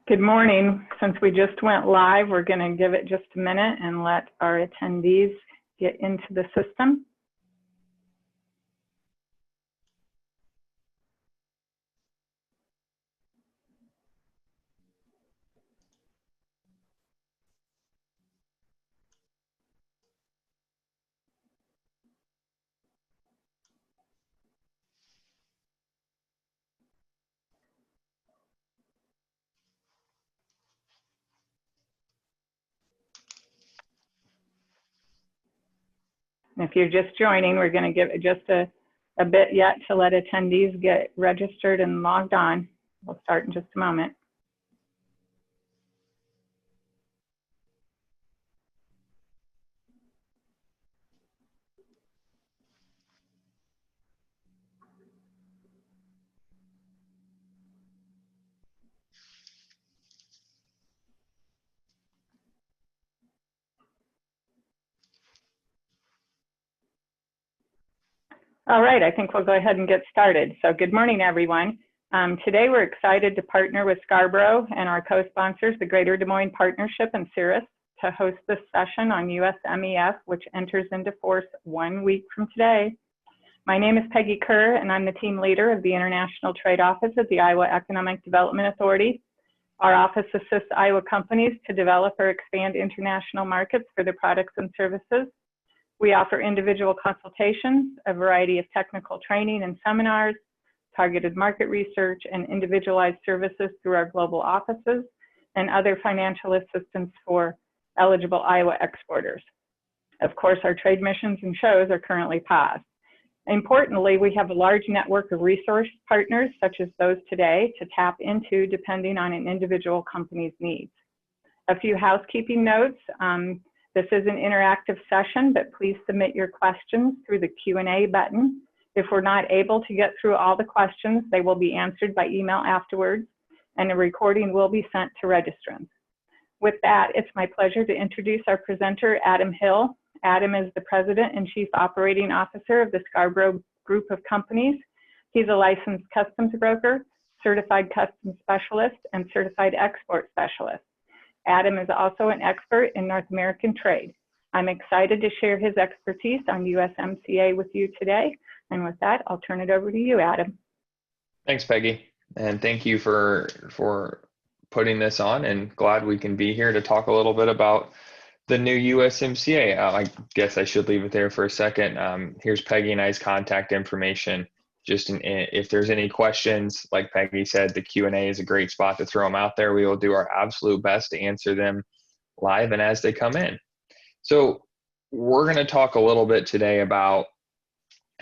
Good morning. Since we just went live, we're going to give it just a minute and let our attendees get into the system. And if you're just joining, we're going to give it just a bit yet to let attendees get registered and logged on. We'll start in just a moment. All right, I think we'll go ahead and get started. So good morning, everyone. Today we're excited to partner with Scarborough and our co-sponsors, the Greater Des Moines Partnership and Cirrus, to host this session on USMEF, which enters into force 1 week from today. My name is Peggy Kerr, and I'm the team leader of the International Trade Office at the Iowa Economic Development Authority. Our office assists Iowa companies to develop or expand international markets for their products and services. We offer individual consultations, a variety of technical training and seminars, targeted market research, and individualized services through our global offices, and other financial assistance for eligible Iowa exporters. Of course, our trade missions and shows are currently paused. Importantly, we have a large network of resource partners, such as those today, to tap into depending on an individual company's needs. A few housekeeping notes. This is an interactive session, but please submit your questions through the Q&A button. If we're not able to get through all the questions, they will be answered by email afterwards, and a recording will be sent to registrants. With that, it's my pleasure to introduce our presenter, Adam Hill. Adam is the President and Chief Operating Officer of the Scarborough Group of Companies. He's a licensed customs broker, certified customs specialist, and certified export specialist. Adam is also an expert in North American trade. I'm excited to share his expertise on USMCA with you today. And with that, I'll turn it over to you, Adam. Thanks, Peggy. And thank you for putting this on, and glad we can be here to talk a little bit about the new USMCA. I guess I should leave it there for a second. Here's Peggy and I's contact information. Just if there's any questions, like Peggy said, the Q&A is a great spot to throw them out there. We will do our absolute best to answer them live and as they come in. So we're going to talk a little bit today about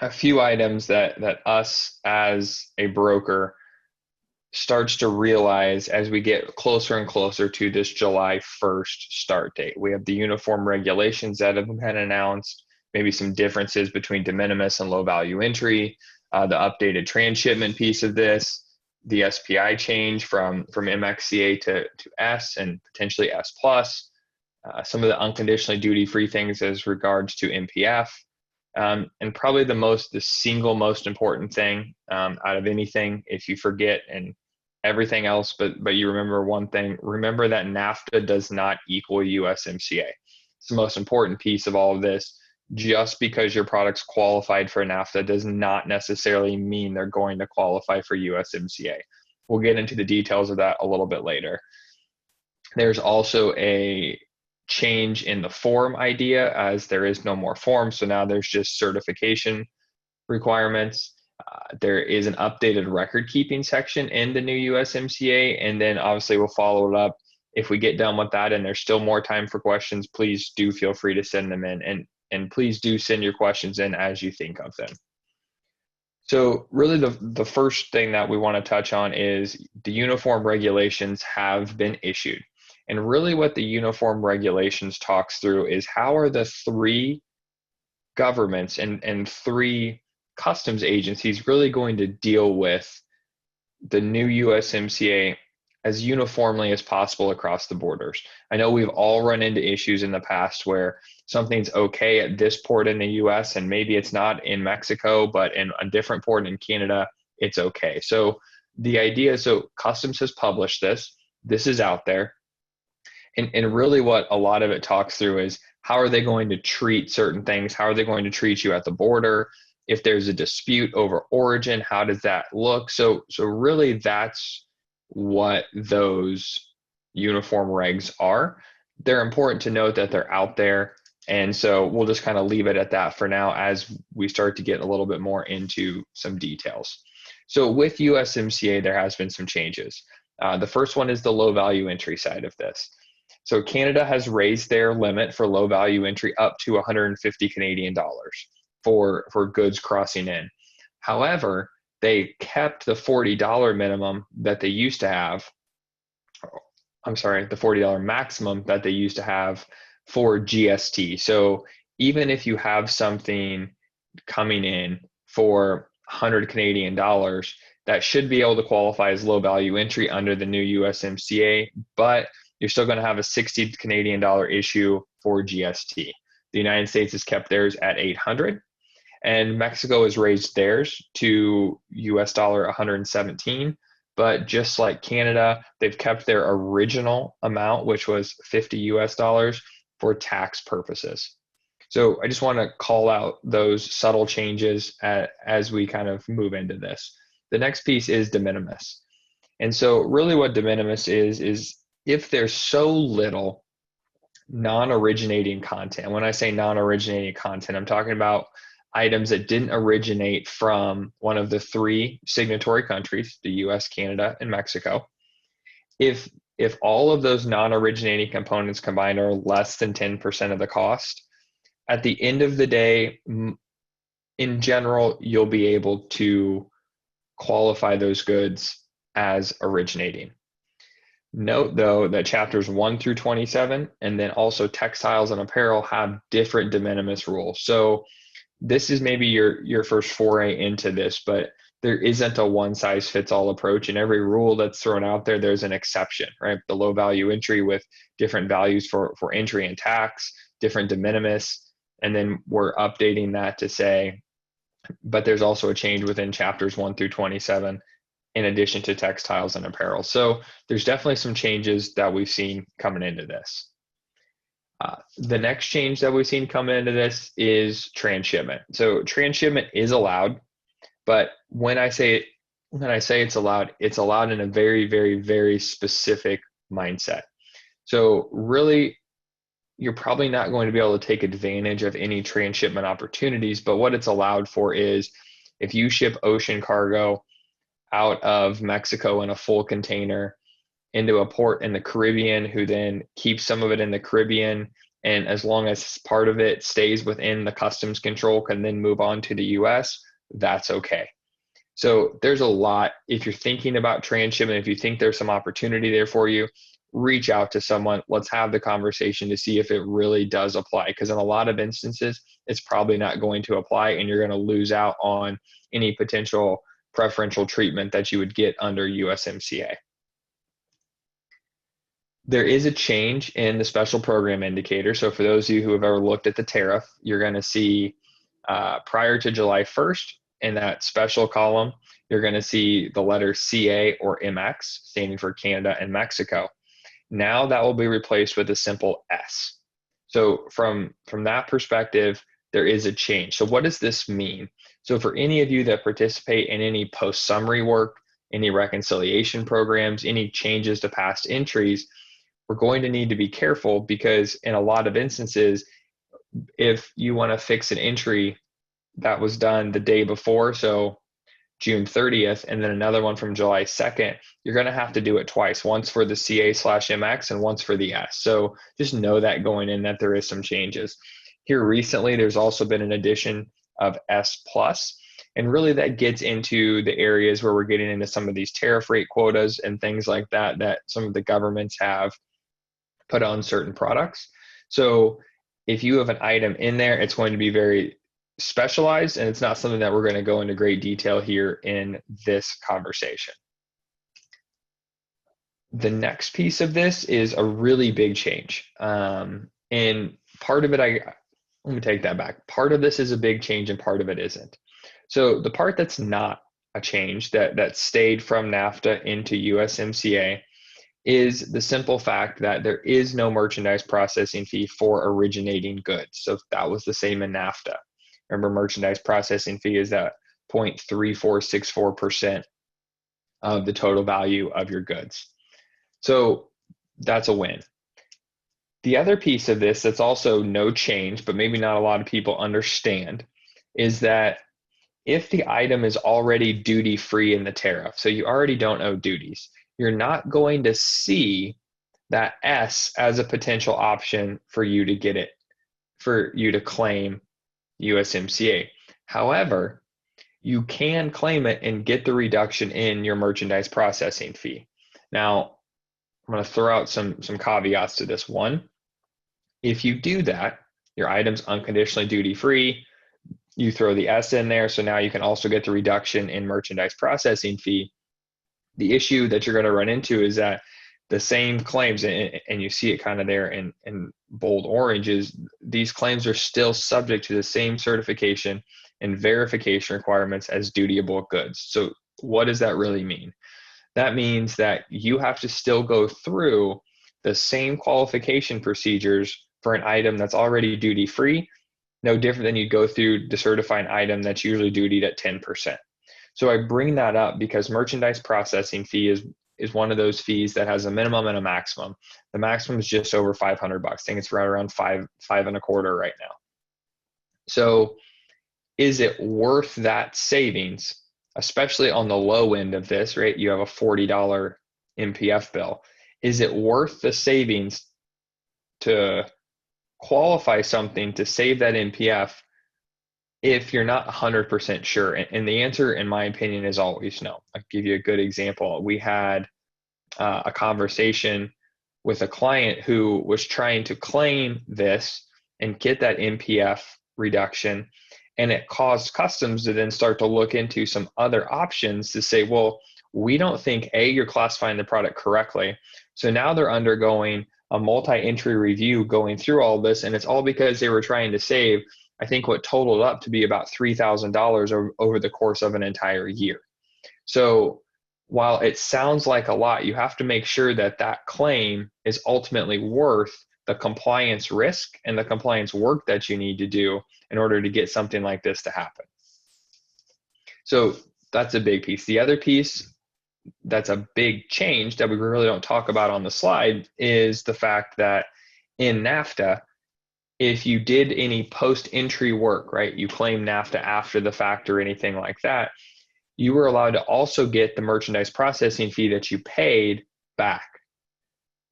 a few items that us as a broker starts to realize as we get closer and closer to this July 1st start date. We have the uniform regulations that have been announced, maybe some differences between de minimis and low value entry, the updated transhipment piece of this, the SPI change from MXCA to S and potentially S+, some of the unconditionally duty-free things as regards to MPF, and probably the single most important thing out of anything, if you forget and everything else, but you remember one thing, remember that Nafta does not equal USMCA. It's the most important piece of all of this. Just because your product's qualified for Nafta does not necessarily mean they're going to qualify for USMCA. We'll get into the details of that a little bit later. There's also a change in the form idea, as there is no more form, so now there's just certification requirements. There is an updated record keeping section in the new USMCA, and then obviously we'll follow it up. If we get done with that and there's still more time for questions, please do feel free to send them in, and please do send your questions in as you think of them. So really the first thing that we want to touch on is the uniform regulations have been issued. And really what the uniform regulations talks through is how are the three governments and three customs agencies really going to deal with the new USMCA as uniformly as possible across the borders. I know we've all run into issues in the past where something's okay at this port in the US and maybe it's not in Mexico, but in a different port in Canada, it's okay. So the idea, so Customs has published this. this is out there. And really what a lot of it talks through is how are they going to treat certain things? How are they going to treat you at the border? If there's a dispute over origin, how does that look? So really that's what those uniform regs are. They're important to note that they're out there. And so we'll just kind of leave it at that for now as we start to get a little bit more into some details. So with USMCA, there has been some changes. The first one is the low value entry side of this. So Canada has raised their limit for low value entry up to 150 Canadian dollars for goods crossing in. However, they kept the $40 minimum that they used to have. I'm sorry, the $40 maximum that they used to have for GST. So even if you have something coming in for 100 Canadian dollars, that should be able to qualify as low value entry under the new USMCA, but you're still going to have a 60 Canadian dollar issue for GST. The United States has kept theirs at 800, and Mexico has raised theirs to US dollar 117. But just like Canada, they've kept their original amount, which was 50 US dollars, for tax purposes. So I just want to call out those subtle changes as we kind of move into this. The next piece is de minimis. And so really what de minimis is if there's so little non-originating content. When I say non-originating content, I'm talking about items that didn't originate from one of the three signatory countries, the US, Canada, and Mexico. If all of those non-originating components combined are less than 10% of the cost, at the end of the day, in general, you'll be able to qualify those goods as originating. Note, though, that chapters 1 through 27, and then also textiles and apparel, have different de minimis rules. So this is maybe your first foray into this, but there isn't a one-size-fits-all approach. In every rule that's thrown out there, there's an exception, right? The low value entry with different values for entry and tax, different de minimis, and then we're updating that to say, but there's also a change within chapters 1 through 27 in addition to textiles and apparel. So there's definitely some changes that we've seen coming into this. The next change that we've seen coming into this is transshipment. So transshipment is allowed, but when I say it's allowed in a very, very, very specific mindset. So really, you're probably not going to be able to take advantage of any transshipment opportunities, but what it's allowed for is if you ship ocean cargo out of Mexico in a full container into a port in the Caribbean, who then keeps some of it in the Caribbean, and as long as part of it stays within the customs control, can then move on to the US, that's okay. So there's a lot. If you're thinking about transshipment, if you think there's some opportunity there for you, reach out to someone. Let's have the conversation to see if it really does apply. Because in a lot of instances, it's probably not going to apply, and you're going to lose out on any potential preferential treatment that you would get under USMCA. There is a change in the special program indicator. So for those of you who have ever looked at the tariff, you're going to see prior to July 1st, in that special column, you're going to see the letter CA or MX, standing for Canada and Mexico. Now that will be replaced with a simple S. So from that perspective, there is a change. So what does this mean? So for any of you that participate in any post-summary work, any reconciliation programs, any changes to past entries, we're going to need to be careful, because in a lot of instances, if you want to fix an entry that was done the day before, so June 30th, and then another one from July 2nd, you're going to have to do it twice, once for the CA/MX and once for the S. So just know that going in, that there is some changes. Here recently, there's also been an addition of S+, and really that gets into the areas where we're getting into some of these tariff rate quotas and things like that, that some of the governments have put on certain products. So if you have an item in there, it's going to be very specialized, and it's not something that we're going to go into great detail here in this conversation. The next piece of this is a really big change. And part of it, let me take that back. Part of this is a big change and part of it isn't. So the part that's not a change, that stayed from Nafta into USMCA, is the simple fact that there is no merchandise processing fee for originating goods. So that was the same in Nafta. Remember, merchandise processing fee is that 0.3464% of the total value of your goods. So that's a win. The other piece of this that's also no change, but maybe not a lot of people understand, is that if the item is already duty-free in the tariff, so you already don't owe duties, you're not going to see that S as a potential option for you to get it, for you to claim USMCA. However, you can claim it and get the reduction in your merchandise processing fee. Now, I'm going to throw out some caveats to this. One, if you do that, your item's unconditionally duty-free, you throw the S in there, so now you can also get the reduction in merchandise processing fee. The issue that you're going to run into is that the same claims, and you see it kind of there in bold orange, is these claims are still subject to the same certification and verification requirements as dutiable goods. So what does that really mean? That means that you have to still go through the same qualification procedures for an item that's already duty-free, no different than you'd go through to certify an item that's usually dutied at 10%. So I bring that up because merchandise processing fee is one of those fees that has a minimum and a maximum. The maximum is just over $500. I think it's right around five and a quarter right now. So is it worth that savings, especially on the low end of this, right? You have a $40 MPF bill. Is it worth the savings to qualify something to save that MPF if you're not 100% sure? And the answer, in my opinion, is always no. I'll give you a good example. We had a conversation with a client who was trying to claim this and get that MPF reduction, and it caused customs to then start to look into some other options to say, well, we don't think you're classifying the product correctly. So now they're undergoing a multi-entry review going through all this, and it's all because they were trying to save, I think, what totaled up to be about $3,000 over the course of an entire year. So while it sounds like a lot, you have to make sure that that claim is ultimately worth the compliance risk and the compliance work that you need to do in order to get something like this to happen. So that's a big piece. The other piece that's a big change that we really don't talk about on the slide is the fact that in Nafta, if you did any post-entry work, right, you claim Nafta after the fact or anything like that, you were allowed to also get the merchandise processing fee that you paid back.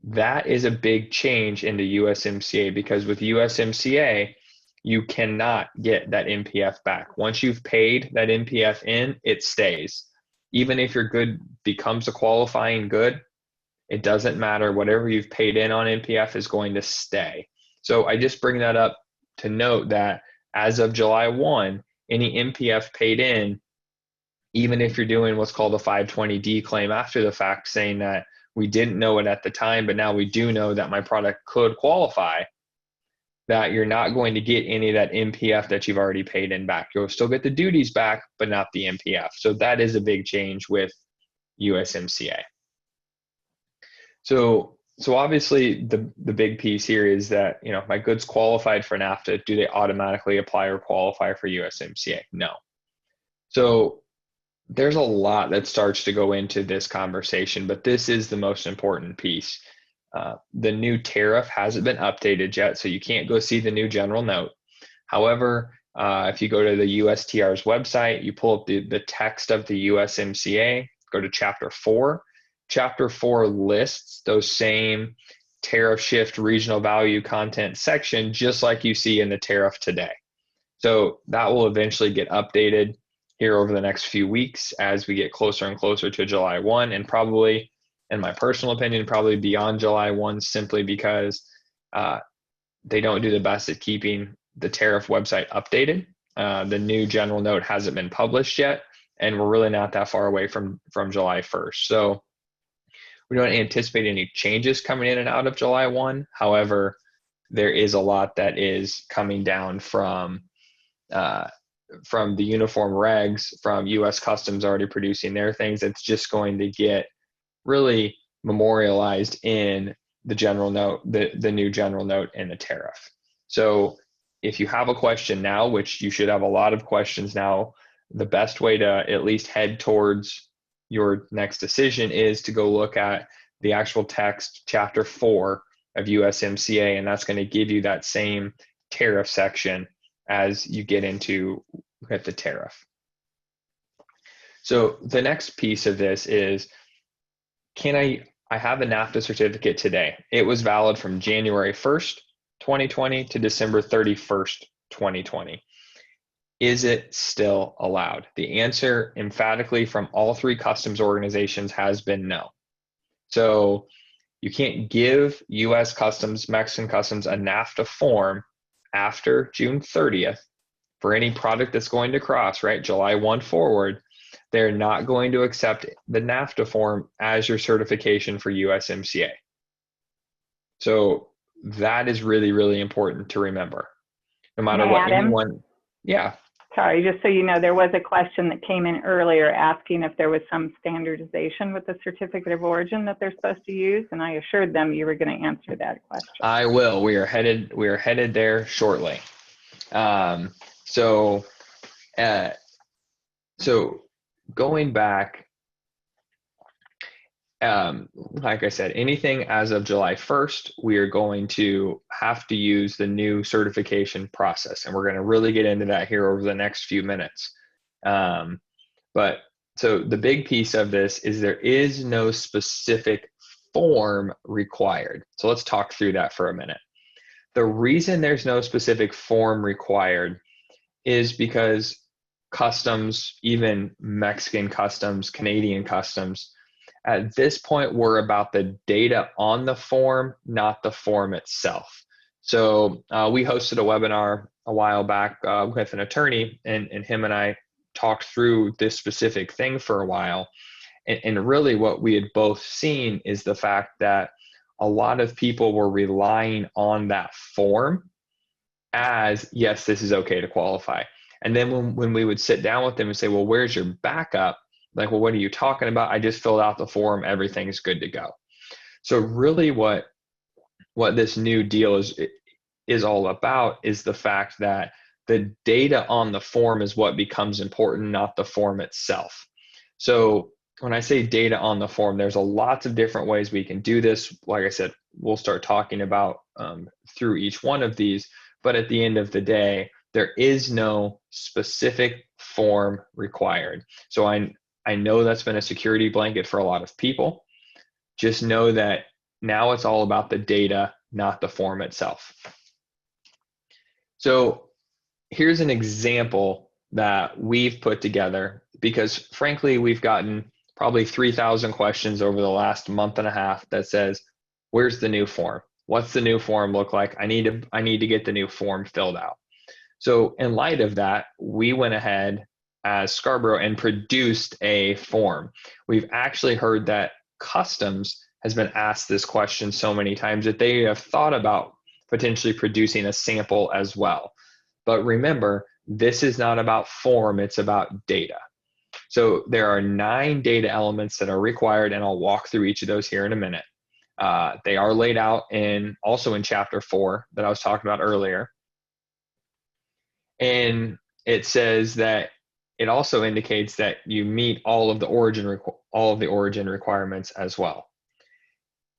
That is a big change into USMCA, because with USMCA, you cannot get that MPF back. Once you've paid that MPF in, it stays. Even if your good becomes a qualifying good, it doesn't matter. Whatever you've paid in on MPF is going to stay. So I just bring that up to note that as of July 1, any MPF paid in, even if you're doing what's called a 520D claim after the fact, saying that we didn't know it at the time, but now we do know that my product could qualify, that you're not going to get any of that MPF that you've already paid in back. You'll still get the duties back, but not the MPF. So that is a big change with USMCA. So obviously the big piece here is that, you know, my goods qualified for Nafta, do they automatically apply or qualify for USMCA? No. So there's a lot that starts to go into this conversation, but this is the most important piece. The new tariff hasn't been updated yet, so you can't go see the new general note. However, if you go to the USTR's website, you pull up the text of the USMCA, go to Chapter 4. Chapter 4 lists those same tariff shift regional value content section, just like you see in the tariff today. So that will eventually get updated here over the next few weeks as we get closer and closer to July 1, and probably, in my personal opinion, probably beyond July 1, simply because they don't do the best at keeping the tariff website updated. The new general note hasn't been published yet, and we're really not that far away from July 1st. So we don't anticipate any changes coming in and out of July 1. However, there is a lot that is coming down from the uniform regs, from U.S. Customs already producing their things. It's just going to get really memorialized in the general note, the new general note and the tariff. So if you have a question now, which you should have a lot of questions now, the best way to at least head towards your next decision is to go look at the actual text, chapter 4 of USMCA, and that's going to give you that same tariff section as you get into at the tariff. So the next piece of this is, I have a NAFTA certificate today. It was valid from January 1st, 2020 to December 31st, 2020. Is it still allowed? The answer emphatically from all three customs organizations has been no. So you can't give US Customs, Mexican Customs a NAFTA form after June 30th for any product that's going to cross, right? July 1 forward. They're not going to accept the NAFTA form as your certification for USMCA. So that is really, really important to remember. No matter what anyone, yeah. Sorry, just so you know, there was a question that came in earlier asking if there was some standardization with the certificate of origin that they're supposed to use, and I assured them you were going to answer that question. I will. We are headed there shortly. So going back, like I said, anything as of July 1st, we are going to have to use the new certification process. And we're going to really get into that here over the next few minutes. But so the big piece of this is there is no specific form required. So let's talk through that for a minute. The reason there's no specific form required is because customs, even Mexican customs, Canadian customs, at this point, we're about the data on the form, not the form itself. So we hosted a webinar a while back with an attorney, and him and I talked through this specific thing for a while. And really what we had both seen is the fact that a lot of people were relying on that form as, yes, this is okay to qualify. And then when we would sit down with them and say, well, where's your backup? Like, well, what are you talking about? I just filled out the form. Everything's good to go. So really what this new deal is all about is the fact that the data on the form is what becomes important, not the form itself. So when I say data on the form, there's a lots of different ways we can do this. Like I said, we'll start talking about through each one of these. But at the end of the day, there is no specific form required. So I know that's been a security blanket for a lot of people. Just know that now it's all about the data, not the form itself. So here's an example that we've put together because frankly, we've gotten probably 3,000 questions over the last month and a half that says, where's the new form? What's the new form look like? I need to get the new form filled out. So in light of that, we went ahead as Scarborough and produced a form. We've actually heard that customs has been asked this question so many times that they have thought about potentially producing a sample as well. But remember, this is not about form, it's about data. So there are 9 data elements that are required, and I'll walk through each of those here in a minute. They are laid out also in chapter 4 that I was talking about earlier. And it says that it also indicates that you meet all of the origin requirements as well.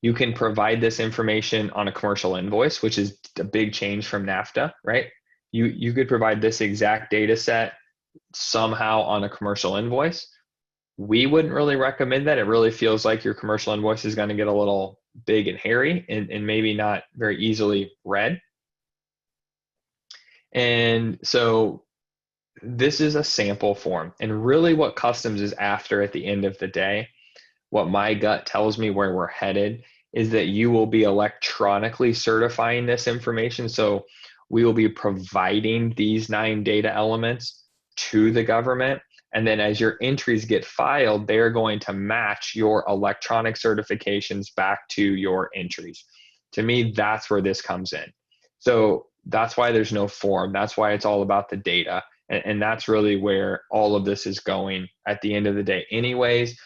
You can provide this information on a commercial invoice, which is a big change from NAFTA, right? You could provide this exact data set somehow on a commercial invoice. We wouldn't really recommend that. It really feels like your commercial invoice is going to get a little big and hairy and maybe not very easily read. And so this is a sample form. And really what customs is after at the end of the day, what my gut tells me where we're headed is that you will be electronically certifying this information. So we will be providing these 9 data elements to the government. And then as your entries get filed, they're going to match your electronic certifications back to your entries. To me, that's where this comes in. So that's why there's no form. That's why it's all about the data. And that's really where all of this is going at the end of the day anyways.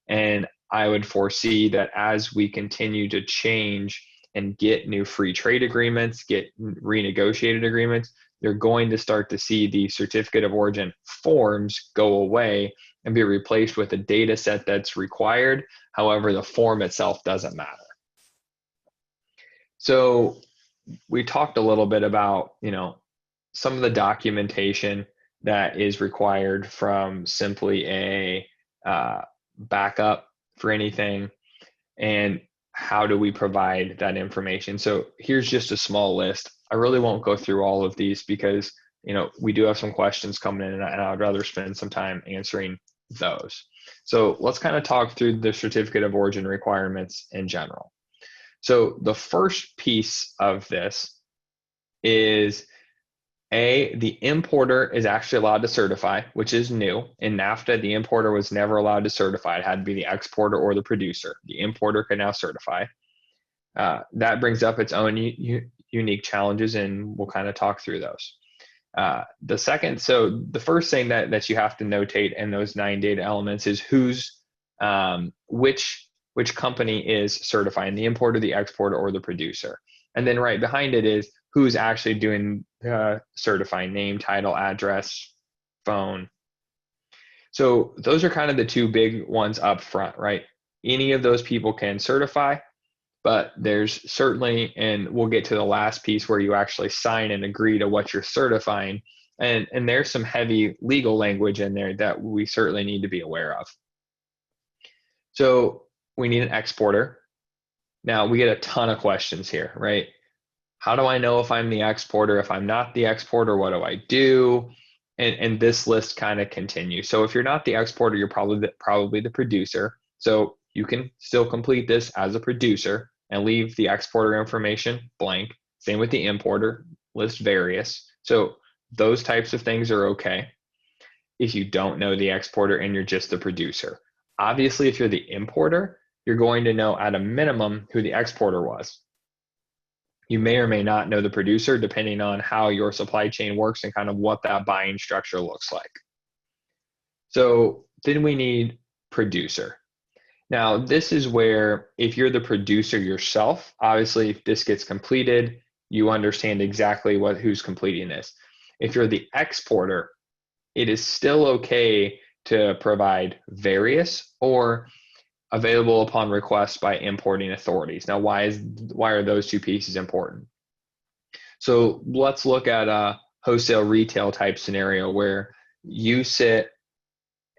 And I would foresee that as we continue to change and get new free trade agreements, get renegotiated agreements, you're going to start to see the certificate of origin forms go away and be replaced with a data set that's required. However, the form itself doesn't matter. So we talked a little bit about, some of the documentation that is required from simply a backup for anything, and how do we provide that information. So here's just a small list. I really won't go through all of these because we do have some questions coming in, and I'd rather spend some time answering those. So let's kind of talk through the certificate of origin requirements in general. So the first piece of this is the importer is actually allowed to certify, which is new. In Nafta, the importer was never allowed to certify. It had to be the exporter or the producer. The importer can now certify. That brings up its own unique challenges, and we'll kind of talk through those. The first thing that you have to notate in those 9 data elements is which company is certifying, the importer, the exporter, or the producer. And then right behind it is who's actually doing certifying: name, title, address, phone. So those are kind of the 2 big ones up front, right? Any of those people can certify, but there's certainly, and we'll get to the last piece where you actually sign and agree to what you're certifying. And there's some heavy legal language in there that we certainly need to be aware of. So we need an exporter. Now we get a ton of questions here, right? How do I know if I'm the exporter? If I'm not the exporter, what do I do? And this list kind of continues. So if you're not the exporter, you're probably the producer. So you can still complete this as a producer and leave the exporter information blank. Same with the importer, list various. So those types of things are okay if you don't know the exporter and you're just the producer. Obviously, if you're the importer, you're going to know at a minimum who the exporter was. You may or may not know the producer, depending on how your supply chain works and kind of what that buying structure looks like. So then we need producer. Now, this is where if you're the producer yourself, obviously if this gets completed, you understand exactly who's completing this. If you're the exporter, it is still okay to provide various or available upon request by importing authorities. Now, why are those 2 pieces important? So let's look at a wholesale retail type scenario where you sit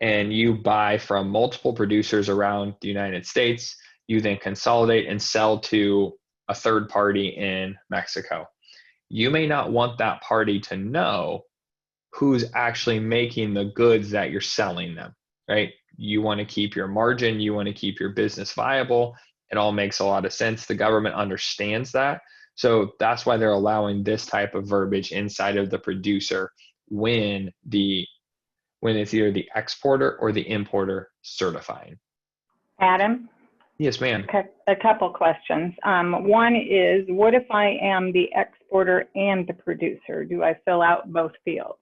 and you buy from multiple producers around the United States. You then consolidate and sell to a third party in Mexico. You may not want that party to know who's actually making the goods that you're selling them, right? You want to keep your margin, you want to keep your business viable. It all makes a lot of sense. The government understands that. So that's why they're allowing this type of verbiage inside of the producer when it's either the exporter or the importer certifying. Adam? Yes, ma'am. A couple questions. One is, what if I am the exporter and the producer? Do I fill out both fields?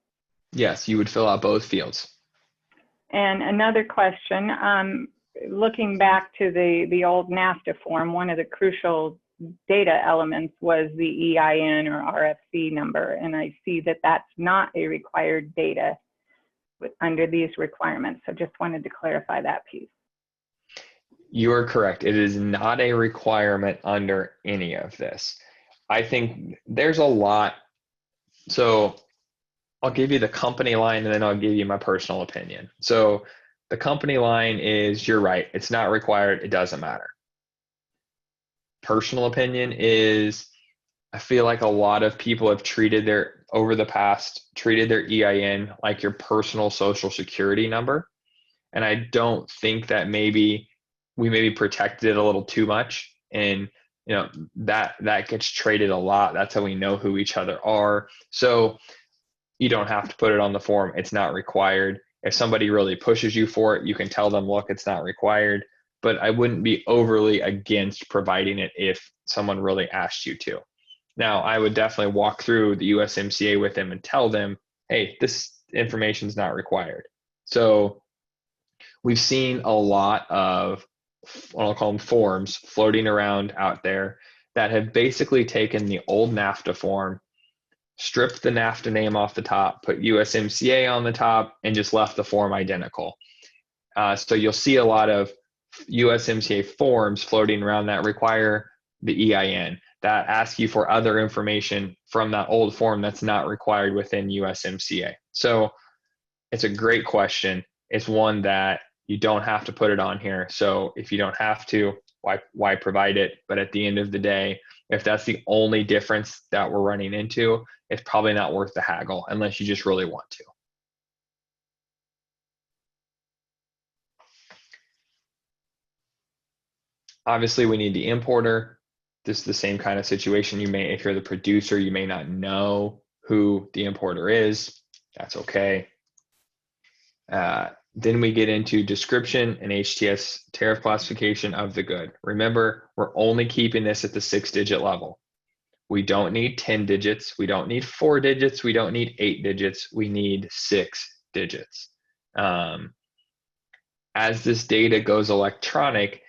Yes, you would fill out both fields. And another question, looking back to the old Nafta form, one of the crucial data elements was the EIN or RFC number, and I see that that's not a required data under these requirements. So just wanted to clarify that piece. You are correct. It is not a requirement under any of this. I think there's a lot. So I'll give you the company line and then I'll give you my personal opinion. So the company line is, you're right, it's not required, it doesn't matter. Personal opinion is, I feel like a lot of people have treated their EIN like your personal social security number. And I don't think that we maybe protected it a little too much. And that gets traded a lot. That's how we know who each other are. So you don't have to put it on the form. It's not required. If somebody really pushes you for it, you can tell them, look, it's not required. But I wouldn't be overly against providing it if someone really asked you to. Now, I would definitely walk through the USMCA with them and tell them, hey, this information is not required. So we've seen a lot of I'll call them forms floating around out there that have basically taken the old Nafta form, stripped the Nafta name off the top, put USMCA on the top, and just left the form identical. So you'll see a lot of USMCA forms floating around that require the EIN, that ask you for other information from that old form that's not required within USMCA. So it's a great question. It's one that you don't have to put it on here. So if you don't have to, why provide it? But at the end of the day, if that's the only difference that we're running into, it's probably not worth the haggle unless you just really want to. Obviously, we need the importer. This is the same kind of situation. You may, if you're the producer, you may not know who the importer is. That's okay. Then we get into description and HTS tariff classification of the good. Remember, we're only keeping this at the 6-digit level. We don't need 10 digits. We don't need 4 digits. We don't need 8 digits. We need 6 digits. As this data goes electronic,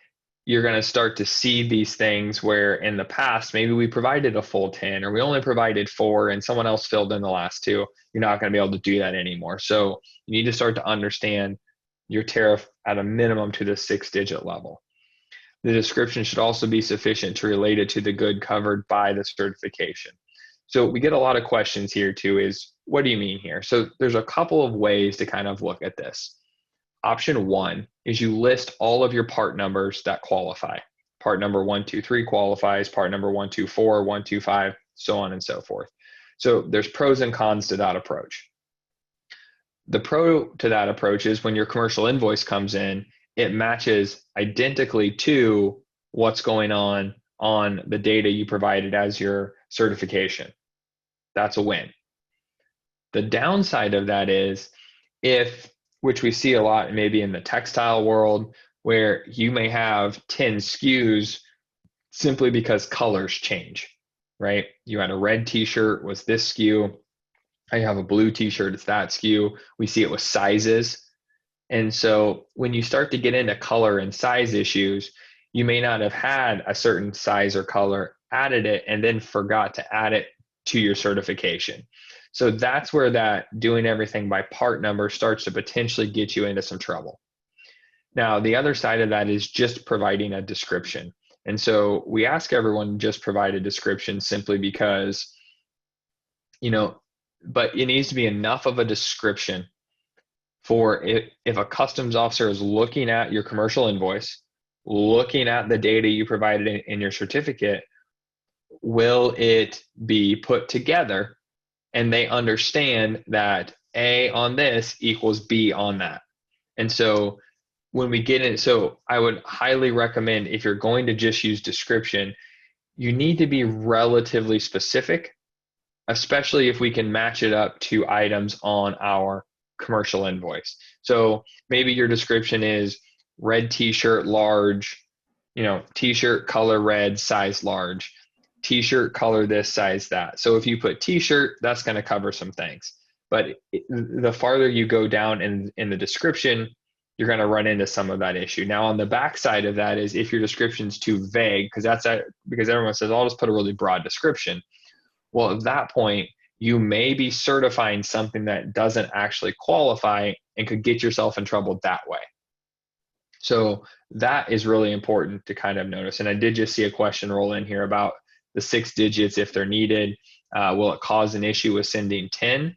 you're going to start to see these things where in the past, maybe we provided a full 10 or we only provided 4 and someone else filled in the last 2. You're not going to be able to do that anymore. So you need to start to understand your tariff at a minimum to the 6-digit level. The description should also be sufficient to relate it to the good covered by the certification. So we get a lot of questions here too is, what do you mean here? So there's a couple of ways to kind of look at this. Option 1 is you list all of your part numbers that qualify. Part number 123 qualifies, part number 124, 125, so on and so forth. So there's pros and cons to that approach. The pro to that approach is when your commercial invoice comes in, it matches identically to what's going on the data you provided as your certification. That's a win. The downside of that is which we see a lot maybe in the textile world, where you may have 10 SKUs simply because colors change, right? You had a red t-shirt was this SKU. I have a blue t-shirt, it's that SKU. We see it with sizes. And so when you start to get into color and size issues, you may not have had a certain size or color, added it, and then forgot to add it to your certification. So that's where that doing everything by part number starts to potentially get you into some trouble. Now, the other side of that is just providing a description. And so we ask everyone to just provide a description simply because, but it needs to be enough of a description for if a customs officer is looking at your commercial invoice, looking at the data you provided in your certificate, will it be put together and they understand that A on this equals B on that. And so when we get in, so I would highly recommend if you're going to just use description, you need to be relatively specific, especially if we can match it up to items on our commercial invoice. So maybe your description is red t-shirt, large, t-shirt color red, size large. T-shirt color this, size that. So if you put t-shirt, that's going to cover some things. But the farther you go down in the description, you're going to run into some of that issue. Now on the back side of that is if your description's too vague, because everyone says, I'll just put a really broad description. Well, at that point, you may be certifying something that doesn't actually qualify and could get yourself in trouble that way. So that is really important to kind of notice. And I did just see a question roll in here about the 6 digits if they're needed. Will it cause an issue with sending 10?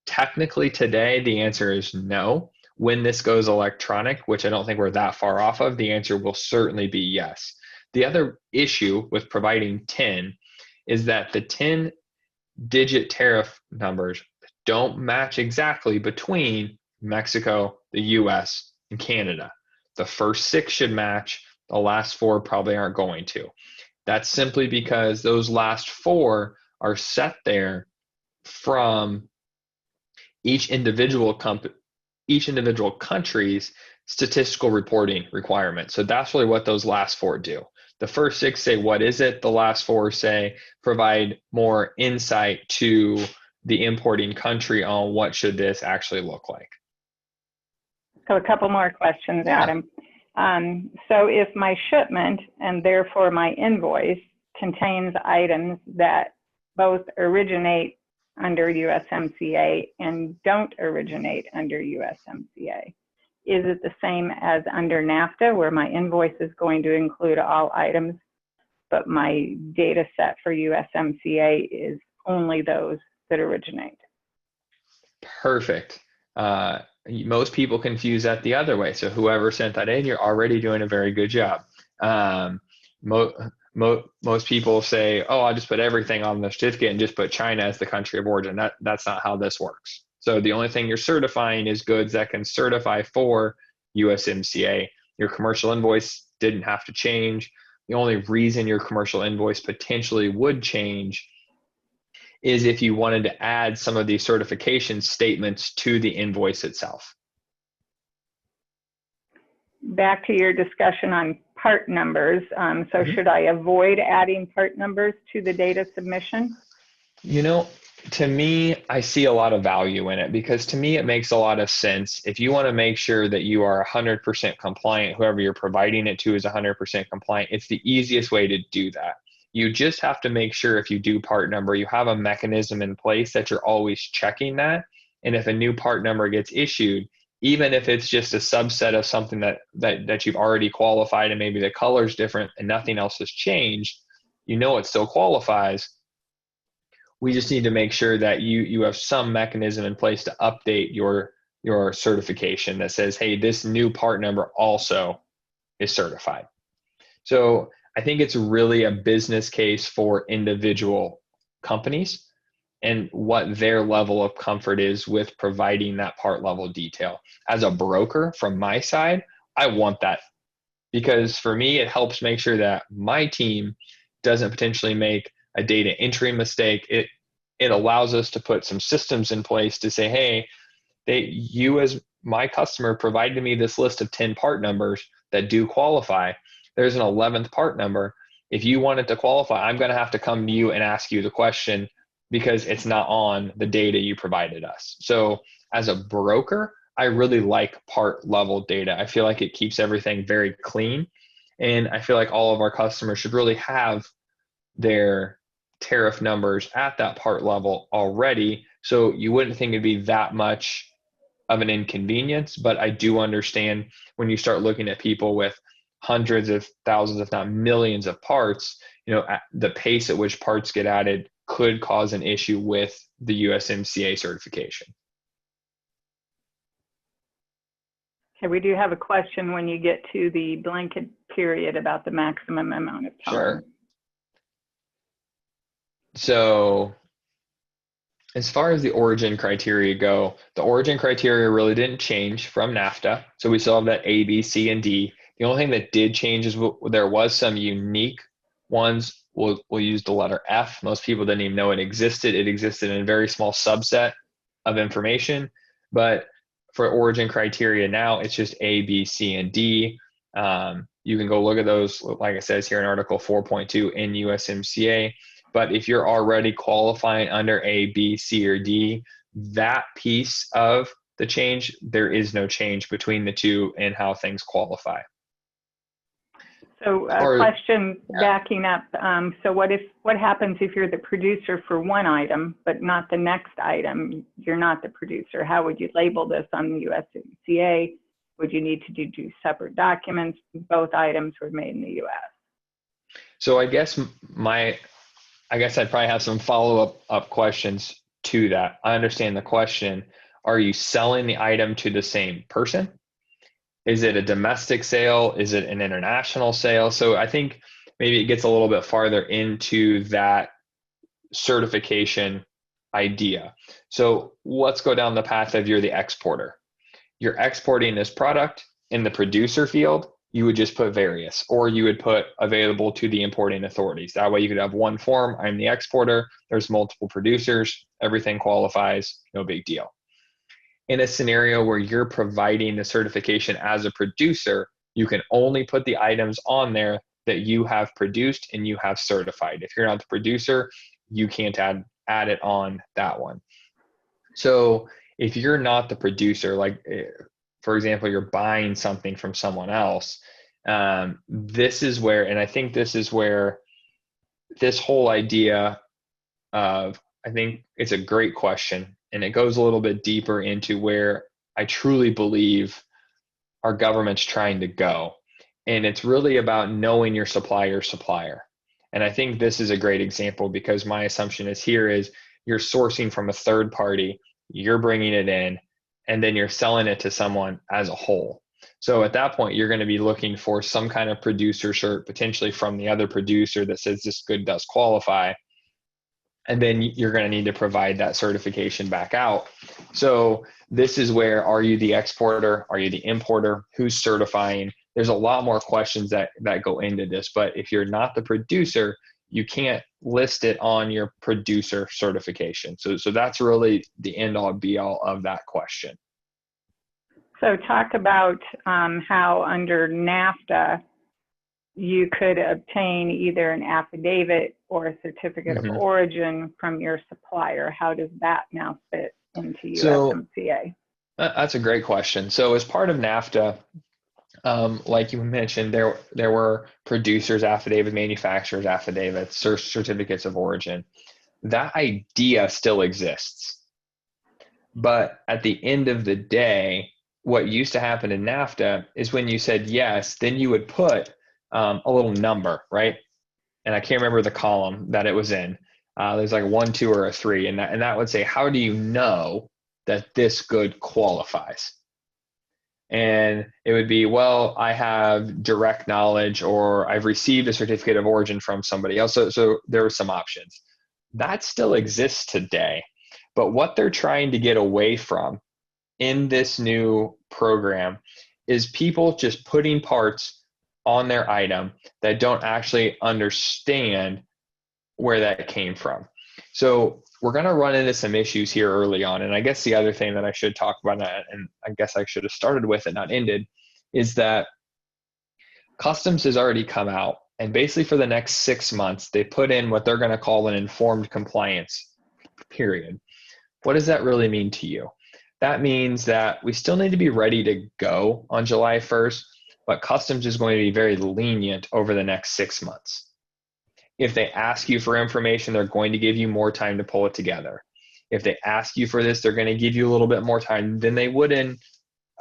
Technically today, the answer is no. When this goes electronic, which I don't think we're that far off of, the answer will certainly be yes. The other issue with providing 10 is that the 10-digit tariff numbers don't match exactly between Mexico, the US, and Canada. The first 6 should match, the last 4 probably aren't going to. That's simply because those last 4 are set there from each individual country's statistical reporting requirement. So that's really what those last 4 do. The first 6 say, what is it? The last 4 say, provide more insight to the importing country on what should this actually look like. So a couple more questions, Adam. So if my shipment and therefore my invoice contains items that both originate under USMCA and don't originate under USMCA, is it the same as under Nafta, where my invoice is going to include all items, but my data set for USMCA is only those that originate? Perfect. Most people confuse that the other way. So whoever sent that in, you're already doing a very good job. Most people say, oh, I'll just put everything on the certificate and just put China as the country of origin. That's not how this works. So the only thing you're certifying is goods that can certify for USMCA. Your commercial invoice didn't have to change. The only reason your commercial invoice potentially would change is if you wanted to add some of these certification statements to the invoice itself. Back to your discussion on part numbers. Should I avoid adding part numbers to the data submission? You know, to me, I see a lot of value in it, because to me, it makes a lot of sense. If you want to make sure that you are 100% compliant, whoever you're providing it to is 100% compliant, it's the easiest way to do that. You just have to make sure, if you do part number, you have a mechanism in place that you're always checking that. And if a new part number gets issued, even if it's just a subset of something that you've already qualified and maybe the color's different and nothing else has changed, you know it still qualifies. We just need to make sure that you have some mechanism in place to update your certification that says, hey, this new part number also is certified. So I think it's really a business case for individual companies and what their level of comfort is with providing that part level detail. As a broker, from my side, I want that, because for me, it helps make sure that my team doesn't potentially make a data entry mistake. It allows us to put some systems in place to say, hey, you as my customer provided me this list of 10 part numbers that do qualify. There's an 11th part number. If you want it to qualify, I'm going to have to come to you and ask you the question, because it's not on the data you provided us. So as a broker, I really like part level data. I feel like it keeps everything very clean. And I feel like all of our customers should really have their tariff numbers at that part level already. So you wouldn't think it'd be that much of an inconvenience, but I do understand when you start looking at people with hundreds of thousands, if not millions of parts, the pace at which parts get added could cause an issue with the USMCA certification. Okay, we do have a question when you get to the blanket period about the maximum amount of time. Sure. So as far as the origin criteria go, the origin criteria really didn't change from NAFTA. So we still have that A, B, C, and D. The only thing that did change is there was some unique ones. We'll use the letter F. Most people didn't even know it existed. It existed in a very small subset of information. But for origin criteria now, it's just A, B, C, and D. You can go look at those, like it says here in Article 4.2 in USMCA. But if you're already qualifying under A, B, C, or D, that piece of the change, there is no change between the two in how things qualify. So question backing up. So what happens if you're the producer for one item, but not the next item? You're not the producer. How would you label this on the USMCA? Would you need to do separate documents? Both items were made in the US. So I guess I'd probably have some follow-up questions to that. I understand the question. Are you selling the item to the same person? Is it a domestic sale? Is it an international sale? So I think maybe it gets a little bit farther into that certification idea. So let's go down the path of you're the exporter. You're exporting this product. In the producer field, you would just put various, or you would put available to the importing authorities. That way you could have one form, I'm the exporter, there's multiple producers, everything qualifies, no big deal. In a scenario where you're providing the certification as a producer, you can only put the items on there that you have produced and you have certified. If you're not the producer, you can't add it on that one. So if you're not the producer, like for example, you're buying something from someone else, this is where, and I think this is where this whole idea of, I think it's a great question, and it goes a little bit deeper into where I truly believe our government's trying to go. And it's really about knowing your supplier. And I think this is a great example, because my assumption is you're sourcing from a third party, you're bringing it in, and then you're selling it to someone as a whole. So at that point, you're going to be looking for some kind of producer cert, potentially from the other producer that says this good does qualify. And then you're going to need to provide that certification back out. So this is where, are you the exporter? Are you the importer? Who's certifying? There's a lot more questions that go into this, but if you're not the producer, you can't list it on your producer certification. So that's really the end all be all of that question. So talk about how under Nafta, you could obtain either an affidavit or a certificate of origin from your supplier. How does that now fit into USMCA? That's a great question. So as part of Nafta, like you mentioned, there were producers' affidavit, manufacturers' affidavits, certificates of origin. That idea still exists. But at the end of the day, what used to happen in Nafta is when you said yes, then you would put a little number, right? And I can't remember the column that it was in. There's like a 1, 2, or a 3, and that would say, how do you know that this good qualifies? And it would be, well, I have direct knowledge, or I've received a certificate of origin from somebody else. So there were some options. That still exists today. But what they're trying to get away from in this new program is people just putting parts on their item that don't actually understand where that came from. So we're going to run into some issues here early on. And I guess the other thing that I should talk about, and I guess I should have started with it, not ended, is that Customs has already come out. And basically for the next 6 months, they put in what they're going to call an informed compliance period. What does that really mean to you? That means that we still need to be ready to go on July 1st, but Customs is going to be very lenient over the next 6 months. If they ask you for information, they're going to give you more time to pull it together. If they ask you for this, they're going to give you a little bit more time than they would in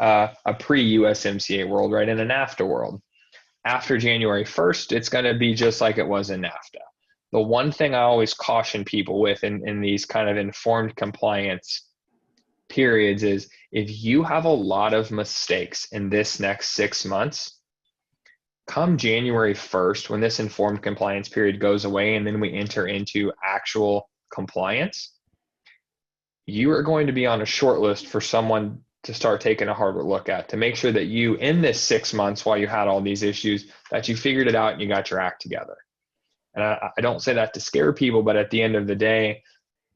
a pre-USMCA world, right? In a Nafta world. After January 1st, it's going to be just like it was in Nafta. The one thing I always caution people with in these kind of informed compliance periods is, if you have a lot of mistakes in this next 6 months, come January 1st, when this informed compliance period goes away and then we enter into actual compliance, you are going to be on a short list for someone to start taking a harder look at, to make sure that you, in this 6 months while you had all these issues, that you figured it out and you got your act together. And I don't say that to scare people, but at the end of the day,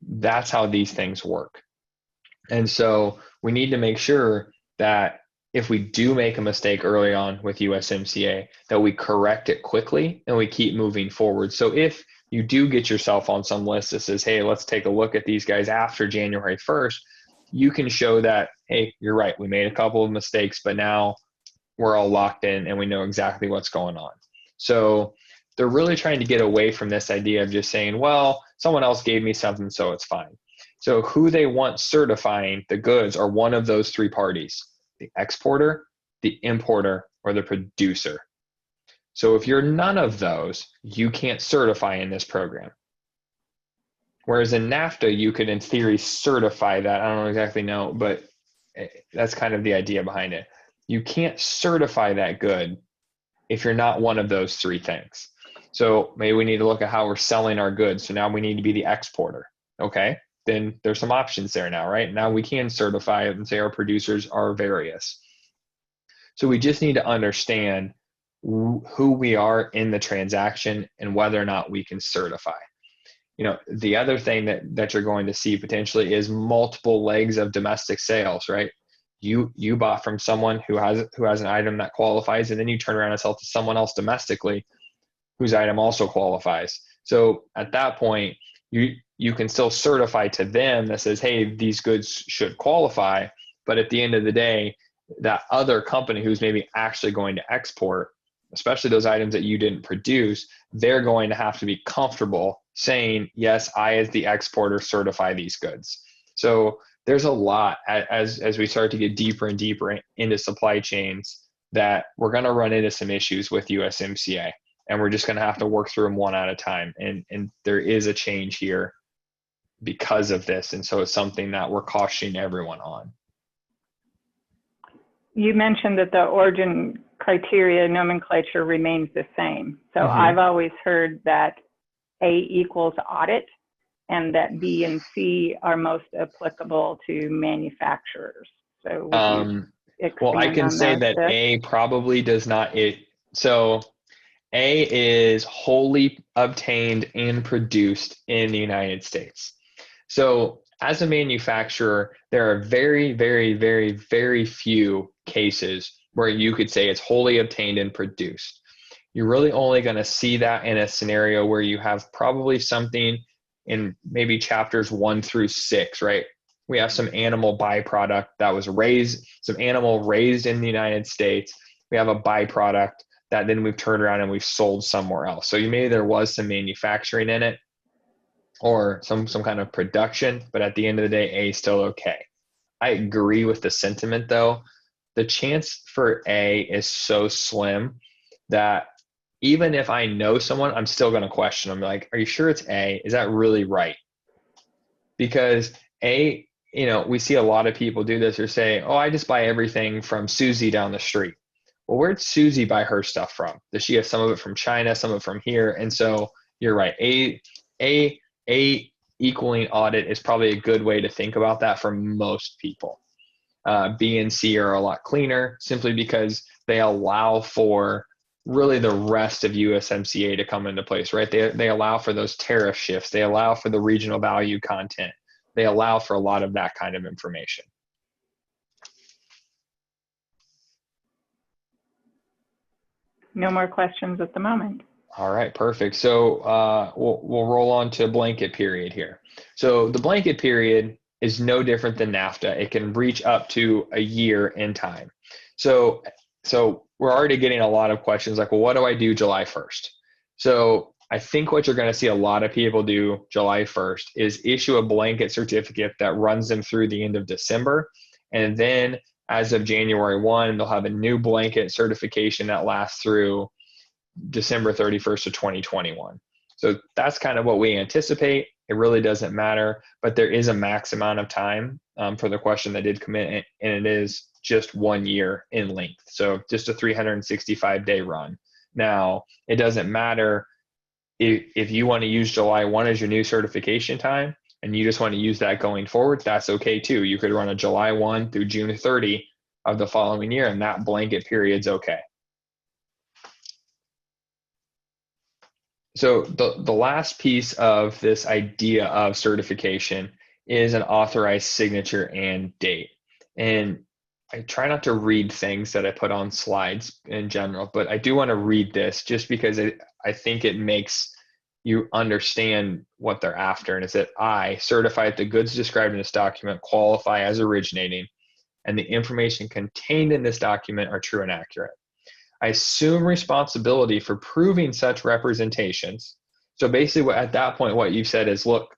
that's how these things work. And so we need to make sure that if we do make a mistake early on with USMCA, that we correct it quickly and we keep moving forward. So if you do get yourself on some list that says, hey, let's take a look at these guys after January 1st, you can show that, hey, you're right, we made a couple of mistakes, but now we're all locked in and we know exactly what's going on. So they're really trying to get away from this idea of just saying, well, someone else gave me something, so it's fine. So who they want certifying the goods are one of those three parties: the exporter, the importer, or the producer. So if you're none of those, you can't certify in this program. Whereas in Nafta, you could in theory certify that. I don't exactly know, but that's kind of the idea behind it. You can't certify that good if you're not one of those three things. So maybe we need to look at how we're selling our goods. So now we need to be the exporter. Okay, then there's some options there now, right? Now we can certify it and say our producers are various. So we just need to understand who we are in the transaction and whether or not we can certify. You know, the other thing that you're going to see potentially is multiple legs of domestic sales, right? You bought from someone who has an item that qualifies, and then you turn around and sell to someone else domestically whose item also qualifies. So at that point, you can still certify to them that says, hey, these goods should qualify. But at the end of the day, that other company who's maybe actually going to export, especially those items that you didn't produce, they're going to have to be comfortable saying, yes, I as the exporter certify these goods. So there's a lot as we start to get deeper and deeper into supply chains that we're going to run into some issues with USMCA, and we're just going to have to work through them one at a time. And there is a change here because of this. And so it's something that we're cautioning everyone on. You mentioned that the origin criteria nomenclature remains the same. So I've always heard that A equals audit, and that B and C are most applicable to manufacturers. So would you well, I can say that A probably does not. So A is wholly obtained and produced in the United States. So as a manufacturer, there are very, very, very, very few cases where you could say it's wholly obtained and produced. You're really only going to see that in a scenario where you have probably something in maybe chapters 1 through 6, right? We have some animal byproduct that was raised, some animal raised in the United States. We have a byproduct that then we've turned around and we've sold somewhere else. So maybe there was some manufacturing in it or some kind of production, but at the end of the day, A is still okay. I agree with the sentiment though. The chance for A is so slim that even if I know someone, I'm still going to question them. Like, are you sure it's A? Is that really right? Because A, we see a lot of people do this or say, oh, I just buy everything from Susie down the street. Well, where'd Susie buy her stuff from? Does she have some of it from China, some of it from here? And so you're right. A equaling audit is probably a good way to think about that for most people. B and C are a lot cleaner simply because they allow for really the rest of USMCA to come into place, right? They allow for those tariff shifts. They allow for the regional value content. They allow for a lot of that kind of information. No more questions at the moment. All right, perfect. So we'll roll on to blanket period here. So the blanket period is no different than NAFTA. It can reach up to a year in time. So we're already getting a lot of questions like, well, what do I do July 1st? So I think what you're going to see a lot of people do July 1st is issue a blanket certificate that runs them through the end of December. And then as of January 1, they'll have a new blanket certification that lasts through December 31st of 2021. So that's kind of what we anticipate. It really doesn't matter, but there is a max amount of time for the question that did come in, and it is just 1 year in length. So just a 365-day run. Now, it doesn't matter if you want to use July 1 as your new certification time and you just want to use that going forward, that's okay too. You could run a July 1 through June 30 of the following year, and that blanket period's okay. So the last piece of this idea of certification is an authorized signature and date. And I try not to read things that I put on slides in general, but I do want to read this just because I think it makes you understand what they're after. And it's that I certify that the goods described in this document qualify as originating, and the information contained in this document are true and accurate. I assume responsibility for proving such representations. So basically at that point, what you've said is, look,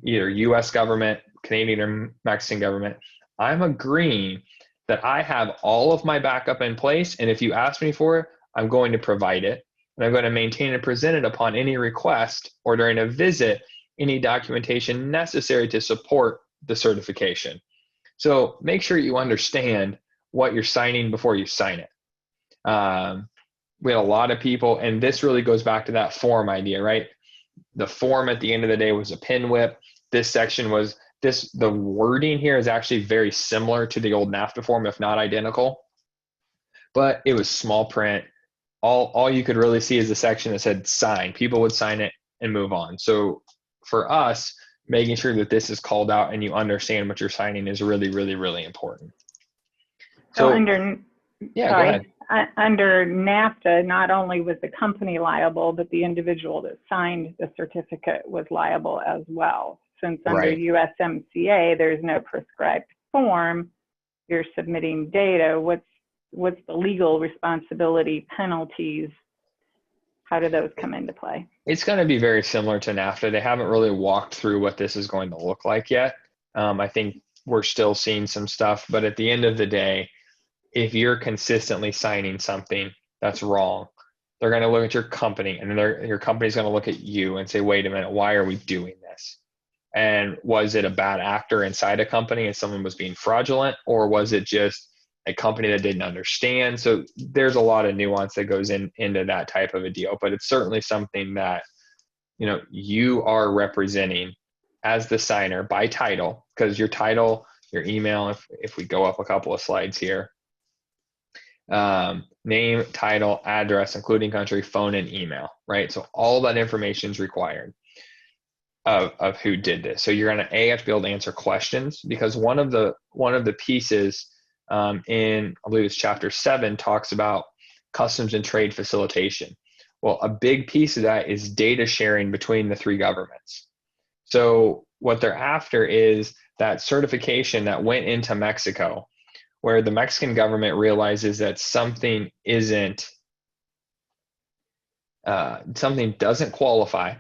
either US government, Canadian or Mexican government, I'm agreeing that I have all of my backup in place. And if you ask me for it, I'm going to provide it. And I'm going to maintain and present it upon any request or during a visit, any documentation necessary to support the certification. So make sure you understand what you're signing before you sign it. We had a lot of people, and this really goes back to that form idea, right? The form at the end of the day was a pin whip. This section was the wording here is actually very similar to the old NAFTA form, if not identical, but it was small print. All you could really see is the section that said sign. People would sign it and move on. So for us, making sure that this is called out and you understand what you're signing is really, really, really important. So go ahead. Under NAFTA, not only was the company liable, but the individual that signed the certificate was liable as well. Since under USMCA, there's no prescribed form, you're submitting data. What's what's the legal responsibility, penalties? How do those come into play? It's going to be very similar to NAFTA. They haven't really walked through what this is going to look like yet. I think we're still seeing some stuff, but at the end of the day, if you're consistently signing something that's wrong, they're going to look at your company, and then your company's going to look at you and say, wait a minute, why are we doing this? And was it a bad actor inside a company and someone was being fraudulent, or was it just a company that didn't understand? So there's a lot of nuance that goes into that type of a deal, but it's certainly something that, you are representing as the signer by title, because your title, your email, if we go up a couple of slides here, name, title, address, including country, phone, and email, right? So all that information is required of who did this. So you're going to have to be able to answer questions, because one of the pieces in, I believe it's chapter 7, talks about customs and trade facilitation. Well, a big piece of that is data sharing between the three governments. So what they're after is that certification that went into Mexico, where the Mexican government realizes that something doesn't qualify.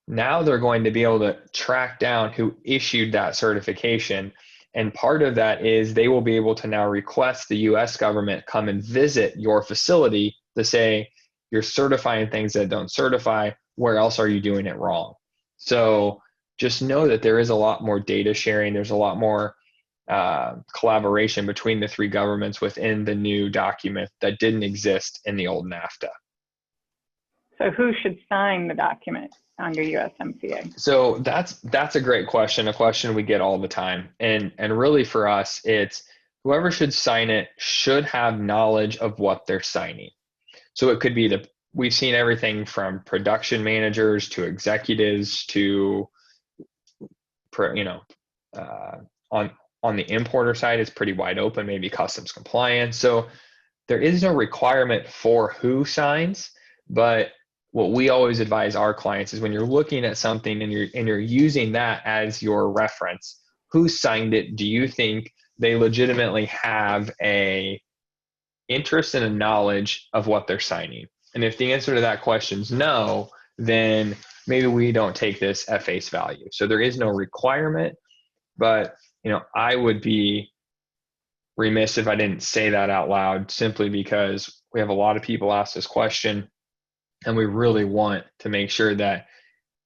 Now they're going to be able to track down who issued that certification. And part of that is they will be able to now request the US government come and visit your facility to say, you're certifying things that don't certify. Where else are you doing it wrong? So just know that there is a lot more data sharing. There's a lot more collaboration between the three governments within the new document that didn't exist in the old NAFTA. So who should sign the document under USMCA? So that's a great question, a question we get all the time. And really for us, it's whoever should sign it should have knowledge of what they're signing. So it could be we've seen everything from production managers to executives to, on the importer side, it's pretty wide open, maybe customs compliance. So there is no requirement for who signs, but what we always advise our clients is when you're looking at something and you're using that as your reference, who signed it? Do you think they legitimately have a interest and a knowledge of what they're signing? And if the answer to that question is no, then maybe we don't take this at face value. So there is no requirement, but I would be remiss if I didn't say that out loud, simply because we have a lot of people ask this question, and we really want to make sure that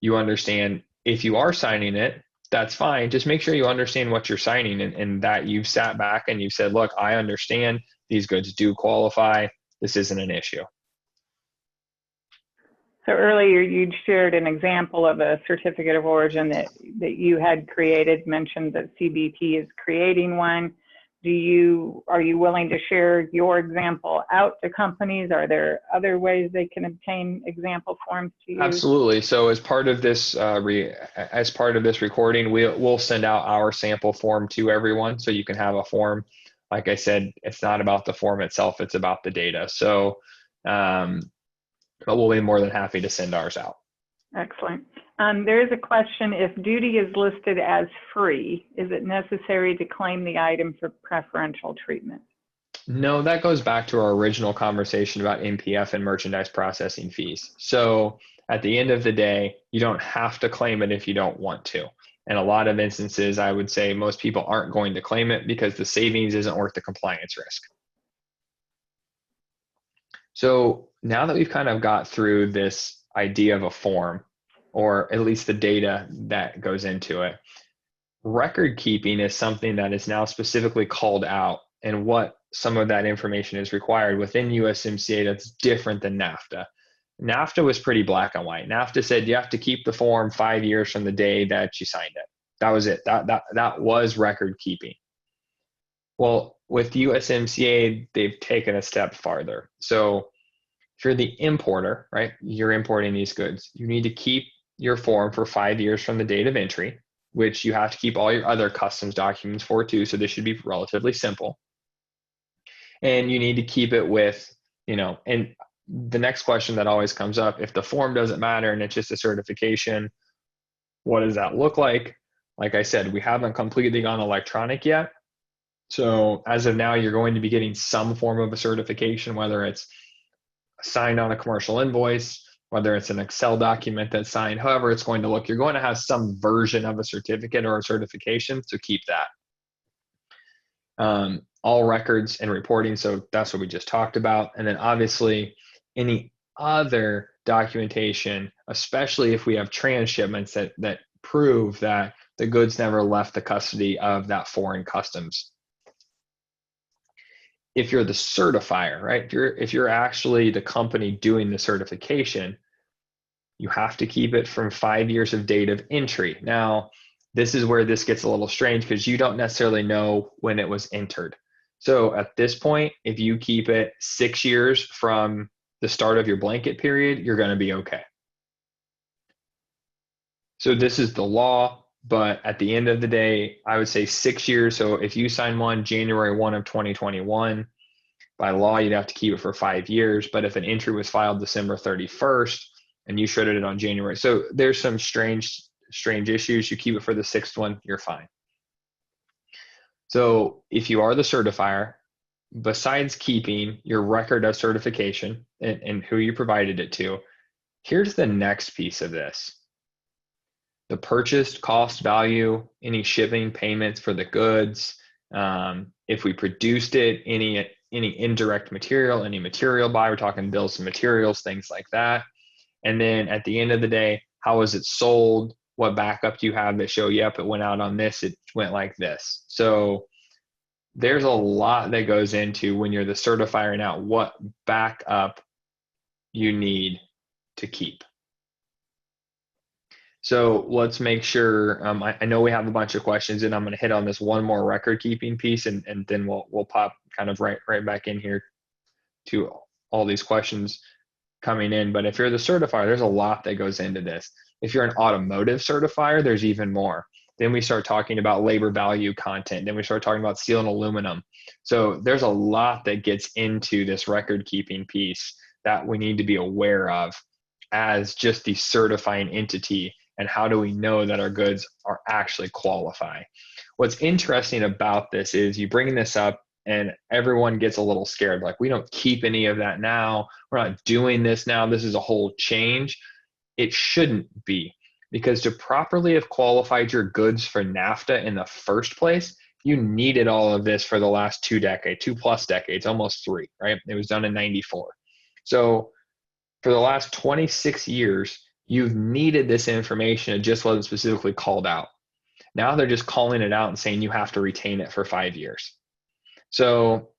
you understand if you are signing it, that's fine. Just make sure you understand what you're signing, and that you've sat back and you've said, look, I understand these goods do qualify. This isn't an issue. So earlier you shared an example of a certificate of origin that you had created, mentioned that CBP is creating one. Are you willing to share your example out to companies? Are there other ways they can obtain example forms to use? Absolutely. So as part of this recording, we'll send out our sample form to everyone, so you can have a form. Like I said, it's not about the form itself; it's about the data. So, but we'll be more than happy to send ours out. Excellent. There is a question: if duty is listed as free, is it necessary to claim the item for preferential treatment? No, that goes back to our original conversation about MPF and merchandise processing fees. So at the end of the day, you don't have to claim it if you don't want to. In a lot of instances, I would say most people aren't going to claim it because the savings isn't worth the compliance risk. So now that we've kind of got through this idea of a form, or at least the data that goes into it, record keeping is something that is now specifically called out, and what some of that information is required within USMCA that's different than NAFTA. NAFTA was pretty black and white. NAFTA said you have to keep the form 5 years from the day that you signed it. That was it. That was record keeping. Well, with USMCA, they've taken a step farther. So if you're the importer, right, you're importing these goods, you need to keep your form for 5 years from the date of entry, which you have to keep all your other customs documents for too. So this should be relatively simple. And you need to keep it with, and the next question that always comes up, if the form doesn't matter and it's just a certification, what does that look like? Like I said, we haven't completely gone electronic yet. So as of now, you're going to be getting some form of a certification, whether it's signed on a commercial invoice, whether it's an Excel document that's signed, however it's going to look, you're going to have some version of a certificate or a certification, so keep that. All records and reporting, so that's what we just talked about. And then obviously any other documentation, especially if we have transshipments that prove that the goods never left the custody of that foreign customs. If you're the certifier, right? If you're actually the company doing the certification, you have to keep it from 5 years of date of entry. Now, this is where this gets a little strange because you don't necessarily know when it was entered. So at this point, if you keep it 6 years from the start of your blanket period, you're going to be okay. So this is the law, but at the end of the day, I would say 6 years. So if you sign one January 1 of 2021, by law, you'd have to keep it for 5 years. But if an entry was filed December 31st and you shredded it on January, so there's some strange issues. You keep it for the 6th one, you're fine. So if you are the certifier, besides keeping your record of certification and who you provided it to, here's the next piece of this. The purchased cost value, any shipping payments for the goods, if we produced it, any indirect material, any material buy, we're talking bills and materials, things like that. And then at the end of the day, how was it sold? What backup do you have that show, yep, it went out on this, it went like this. So there's a lot that goes into when you're the certifier now, what backup you need to keep. So let's make sure, I know we have a bunch of questions and I'm going to hit on this one more record keeping piece and then we'll pop kind of right back in here to all these questions coming in. But if you're the certifier, there's a lot that goes into this. If you're an automotive certifier, there's even more. Then we start talking about labor value content. Then we start talking about steel and aluminum. So there's a lot that gets into this record keeping piece that we need to be aware of as just the certifying entity. And how do we know that our goods are actually qualify? What's interesting about this is you bring this up and everyone gets a little scared. Like, we don't keep any of that now. We're not doing this now. This is a whole change. It shouldn't be, because to properly have qualified your goods for Nafta in the first place, you needed all of this for the last 2 plus decades, almost 3, right? It was done in 94. So for the last 26 years, you've needed this information. It just wasn't specifically called out. Now they're just calling it out and saying you have to retain it for 5 years. So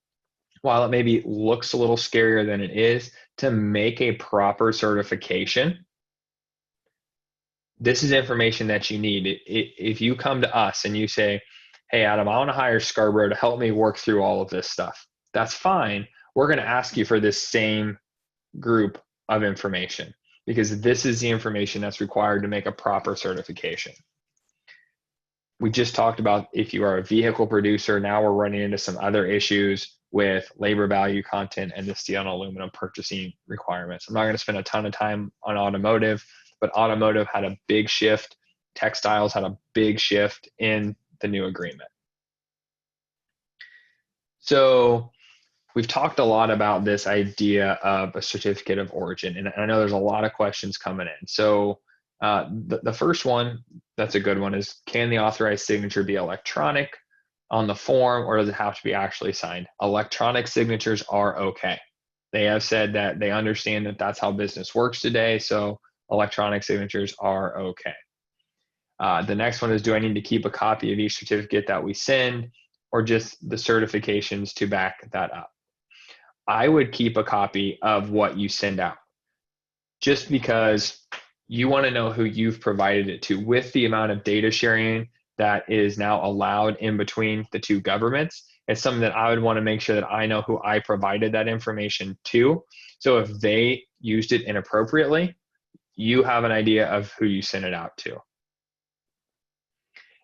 while it maybe looks a little scarier than it is, to make a proper certification, this is information that you need. If you come to us and you say, hey, Adam, I want to hire Scarborough to help me work through all of this stuff, that's fine. We're going to ask you for this same group of information because this is the information that's required to make a proper certification. We just talked about if you are a vehicle producer, now we're running into some other issues with labor value content and the steel and aluminum purchasing requirements. I'm not going to spend a ton of time on automotive, but automotive had a big shift. Textiles had a big shift in the new agreement. So we've talked a lot about this idea of a certificate of origin, and I know there's a lot of questions coming in. So the first one, that's a good one, is can the authorized signature be electronic on the form, or does it have to be actually signed? Electronic signatures are okay. They have said that they understand that that's how business works today, so electronic signatures are okay. The next one is, do I need to keep a copy of each certificate that we send, or just the certifications to back that up? I would keep a copy of what you send out, just because you want to know who you've provided it to. With the amount of data sharing that is now allowed in between the two governments, it's something that I would want to make sure that I know who I provided that information to. So if they used it inappropriately, you have an idea of who you sent it out to.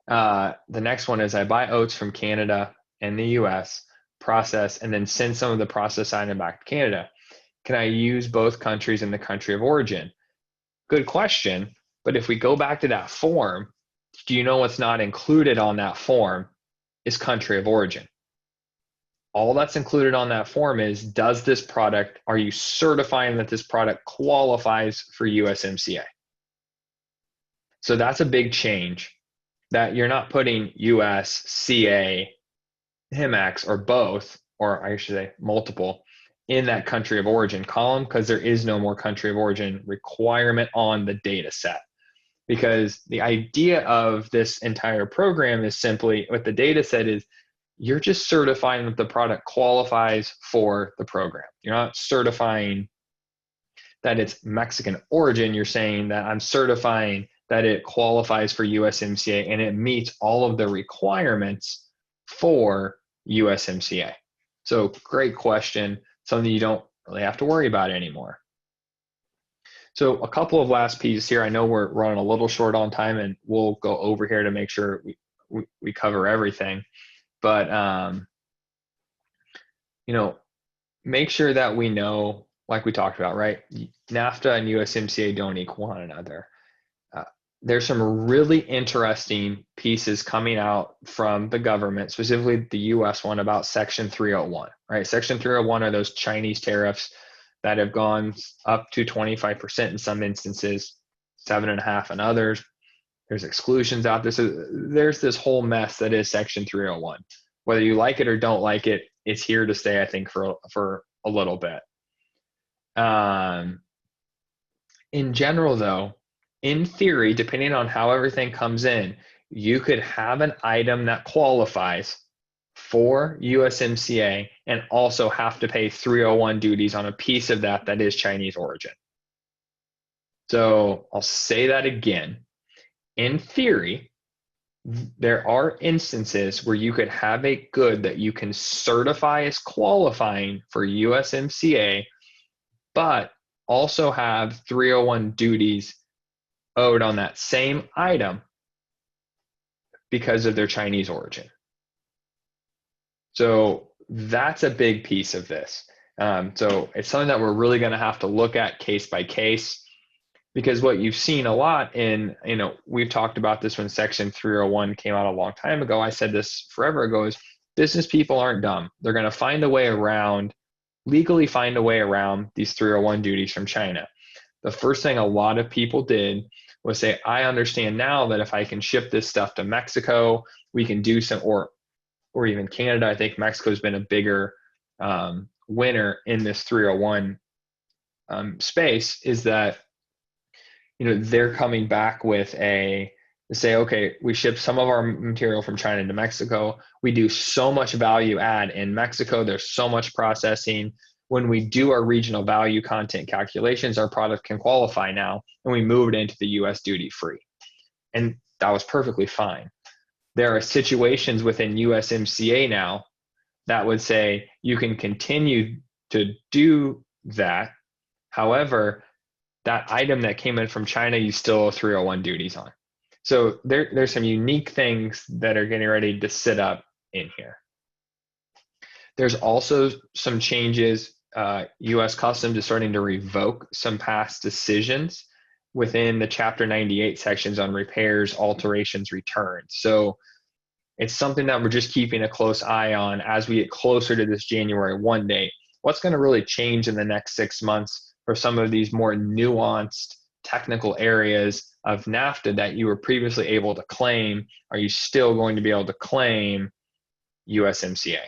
The next one is, I buy oats from Canada and the US, process, and then send some of the processed item back to Canada. Can I use both countries in the country of origin? Good question. But if we go back to that form, do you know what's not included on that form is country of origin? All that's included on that form is, are you certifying that this product qualifies for USMCA? So that's a big change, that you're not putting US, CA, HIMAX, or both, or I should say multiple, in that country of origin column, because there is no more country of origin requirement on the data set. Because the idea of this entire program is simply, with the data set, is you're just certifying that the product qualifies for the program. You're not certifying that it's Mexican origin. You're saying that I'm certifying that it qualifies for USMCA and it meets all of the requirements for USMCA. So great question, something you don't really have to worry about anymore. So a couple of last pieces here. I know we're running a little short on time, and we'll go over here to make sure we cover everything. But, make sure that we know, like we talked about, right? NAFTA and USMCA don't equal one another. There's some really interesting pieces coming out from the government, specifically the US one, about Section 301, right? Section 301 are those Chinese tariffs that have gone up to 25% in some instances, 7.5% in others. There's exclusions out there. So there's this whole mess that is Section 301. Whether you like it or don't like it, it's here to stay, I think, for a little bit. In general, though, in theory, depending on how everything comes in, you could have an item that qualifies for USMCA and also have to pay 301 duties on a piece of that is Chinese origin. So I'll say that again. In theory, there are instances where you could have a good that you can certify as qualifying for USMCA, but also have 301 duties owed on that same item because of their Chinese origin. So that's a big piece of this. So it's something that we're really going to have to look at case by case, because what you've seen a lot in, we've talked about this when Section 301 came out a long time ago. I said this forever ago, is business people aren't dumb. They're going to find a way around, legally find a way around these 301 duties from China. The first thing a lot of people did was say, I understand now that if I can ship this stuff to Mexico, we can do some, or even Canada. I think Mexico's been a bigger winner in this 301 space, is that, they're coming back with to say, okay, we ship some of our material from China to Mexico. We do so much value add in Mexico. There's so much processing. When we do our regional value content calculations, our product can qualify now, and we move it into the US duty free. And that was perfectly fine. There are situations within USMCA now that would say you can continue to do that. However, that item that came in from China, you still owe 301 duties on. So there's some unique things that are getting ready to sit up in here. There's also some changes. US Customs is starting to revoke some past decisions within the Chapter 98 sections on repairs, alterations, returns. So it's something that we're just keeping a close eye on as we get closer to this January 1 date. What's going to really change in the next 6 months for some of these more nuanced technical areas of NAFTA that you were previously able to claim? Are you still going to be able to claim USMCA?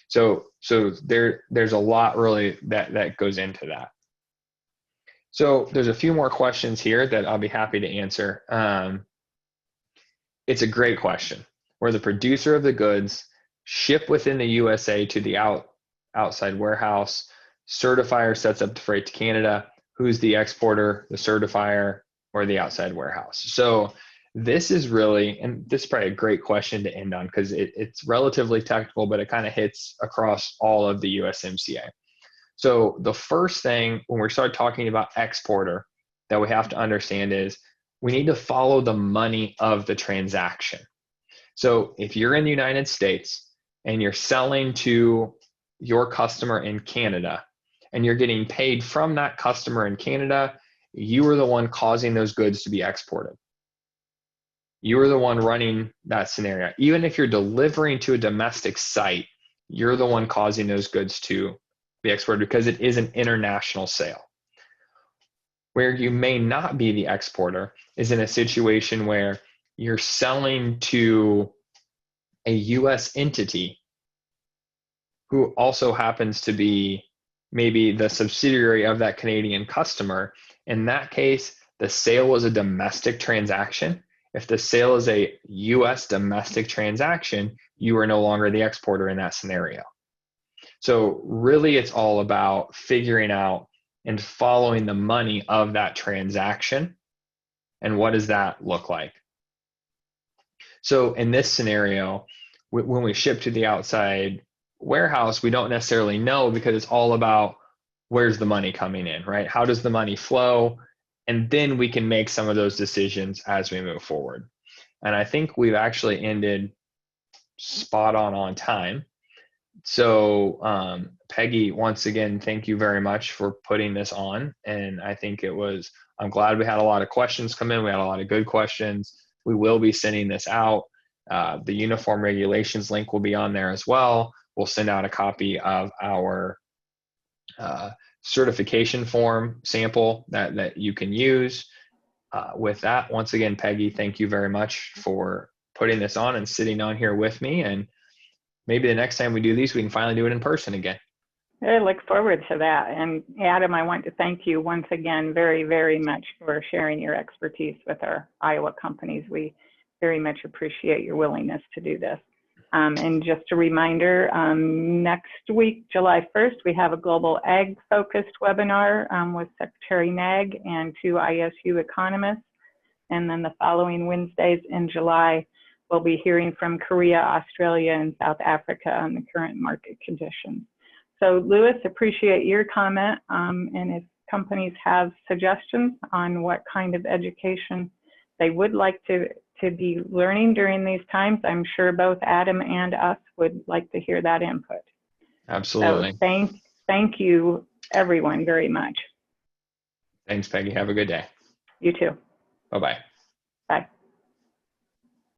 So there's a lot really that goes into that. So there's a few more questions here that I'll be happy to answer. It's a great question. Where the producer of the goods ship within the USA to the outside warehouse, certifier sets up the freight to Canada. Who's the exporter, the certifier, or the outside warehouse? So this is really, and this is probably a great question to end on, because it's relatively technical, but it kind of hits across all of the USMCA. So the first thing when we start talking about exporter that we have to understand is we need to follow the money of the transaction. So if you're in the United States and you're selling to your customer in Canada and you're getting paid from that customer in Canada, you are the one causing those goods to be exported. You are the one running that scenario. Even if you're delivering to a domestic site, you're the one causing those goods to be exported because it is an international sale. Where you may not be the exporter is in a situation where you're selling to a US entity who also happens to be maybe the subsidiary of that Canadian customer. In that case, the sale was a domestic transaction. If the sale is a US domestic transaction, you are no longer the exporter in that scenario. So really, it's all about figuring out and following the money of that transaction. And what does that look like? So in this scenario, when we ship to the outside warehouse, we don't necessarily know because it's all about where's the money coming in, right? How does the money flow? And then we can make some of those decisions as we move forward. And I think we've actually ended spot on time. So Peggy, once again, thank you very much for putting this on. And I think I'm glad we had a lot of questions come in. We had a lot of good questions. We will be sending this out. The uniform regulations link will be on there as well. We'll send out a copy of our certification form sample that you can use. With that, once again, Peggy, thank you very much for putting this on and sitting on here with me. And maybe the next time we do these, we can finally do it in person again. I look forward to that. And Adam, I want to thank you once again very, very much for sharing your expertise with our Iowa companies. We very much appreciate your willingness to do this. And just a reminder, next week, July 1st, we have a global ag-focused webinar with Secretary Nag and 2 ISU economists. And then the following Wednesdays in July, we'll be hearing from Korea, Australia, and South Africa on the current market conditions. So Louis, appreciate your comment. And if companies have suggestions on what kind of education they would like to be learning during these times, I'm sure both Adam and us would like to hear that input. Absolutely. So thank you, everyone, very much. Thanks, Peggy. Have a good day. You too. Bye-bye. Bye.